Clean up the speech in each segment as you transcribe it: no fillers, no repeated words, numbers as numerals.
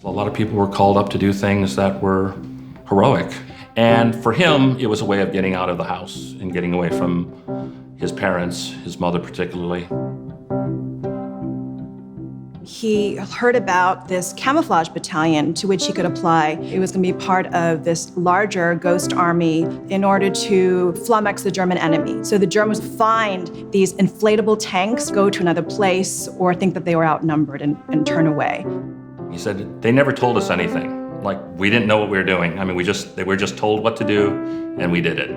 A lot of people were called up to do things that were heroic. And for him, it was a way of getting out of the house and getting away from his parents, his mother particularly. He heard about this camouflage battalion to which he could apply. It was going to be part of this larger ghost army in order to flummox the German enemy. So the Germans would find these inflatable tanks, go to another place, or think that they were outnumbered and turn away. He said, they never told us anything. Like, we didn't know what we were doing. I mean, they were just told what to do, and we did it.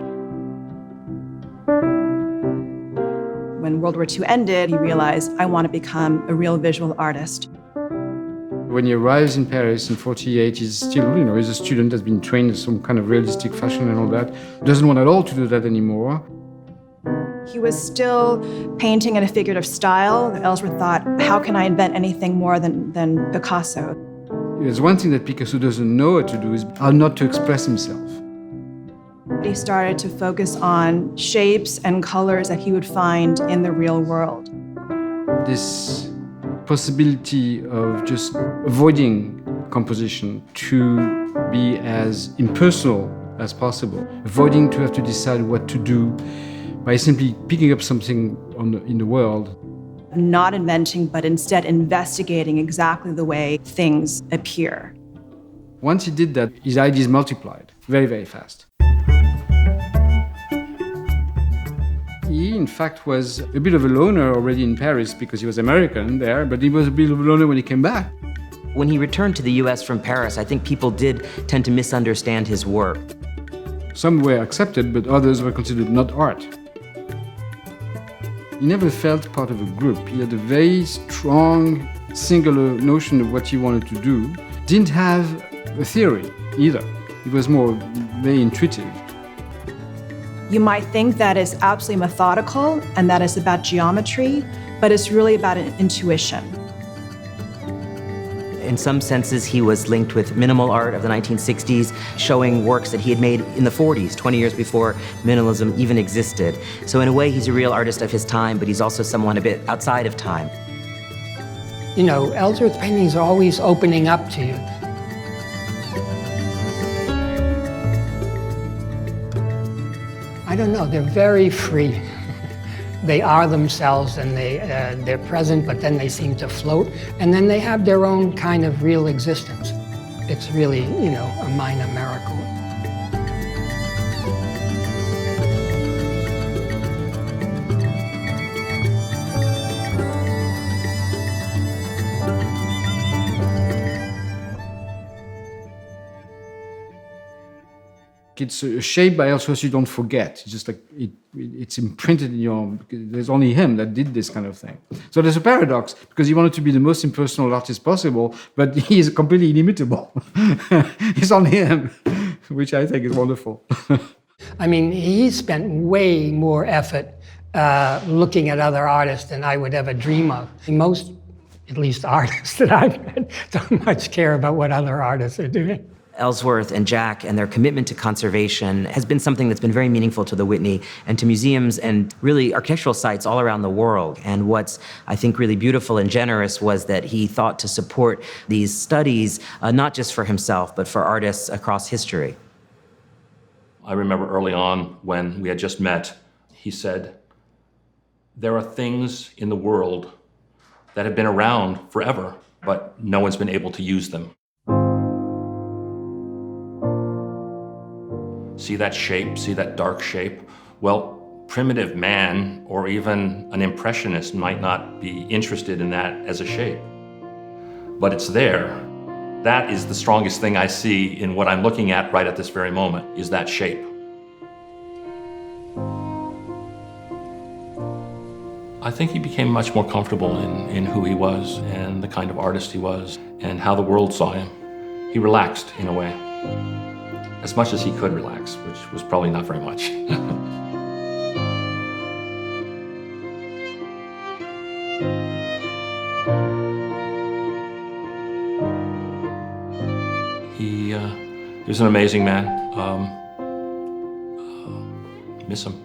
When World War II ended, he realized, I want to become a real visual artist. When he arrives in Paris in 1948, he's still, he's a student, has been trained in some kind of realistic fashion and all that. Doesn't want at all to do that anymore. He was still painting in a figurative style. Ellsworth thought, how can I invent anything more than Picasso? There's one thing that Picasso doesn't know how to do is how not to express himself. He started to focus on shapes and colors that he would find in the real world. This possibility of just avoiding composition to be as impersonal as possible, avoiding to have to decide what to do by simply picking up something in the world. Not inventing, but instead investigating exactly the way things appear. Once he did that, his ideas multiplied very, very fast. He, in fact, was a bit of a loner already in Paris because he was American there, but he was a bit of a loner when he came back. When he returned to the US from Paris, I think people did tend to misunderstand his work. Some were accepted, but others were considered not art. He never felt part of a group. He had a very strong, singular notion of what he wanted to do. Didn't have a theory either. It was more very intuitive. You might think that it's absolutely methodical and that it's about geometry, but it's really about an intuition. In some senses, he was linked with minimal art of the 1960s, showing works that he had made in the 40s, 20 years before minimalism even existed. So in a way, he's a real artist of his time, but he's also someone a bit outside of time. Ellsworth paintings are always opening up to you. I don't know, they're very free. They are themselves and they're present, but then they seem to float. And then they have their own kind of real existence. It's really, a minor miracle. It's a shape by Ellsworth you don't forget. It's just like it's imprinted in your. There's only him that did this kind of thing. So there's a paradox because he wanted to be the most impersonal artist possible, but he is completely inimitable. It's only him, which I think is wonderful. I mean, he spent way more effort looking at other artists than I would ever dream of. Most, at least artists that I've met, don't much care about what other artists are doing. Ellsworth and Jack and their commitment to conservation has been something that's been very meaningful to the Whitney and to museums and really architectural sites all around the world. And what's, I think, really beautiful and generous was that he thought to support these studies, not just for himself, but for artists across history. I remember early on when we had just met, he said, there are things in the world that have been around forever, but no one's been able to use them. See that shape, see that dark shape? Well, primitive man or even an impressionist might not be interested in that as a shape. But it's there. That is the strongest thing I see in what I'm looking at right at this very moment, is that shape. I think he became much more comfortable in who he was and the kind of artist he was and how the world saw him. He relaxed in a way. As much as he could relax, which was probably not very much. He was an amazing man. Miss him.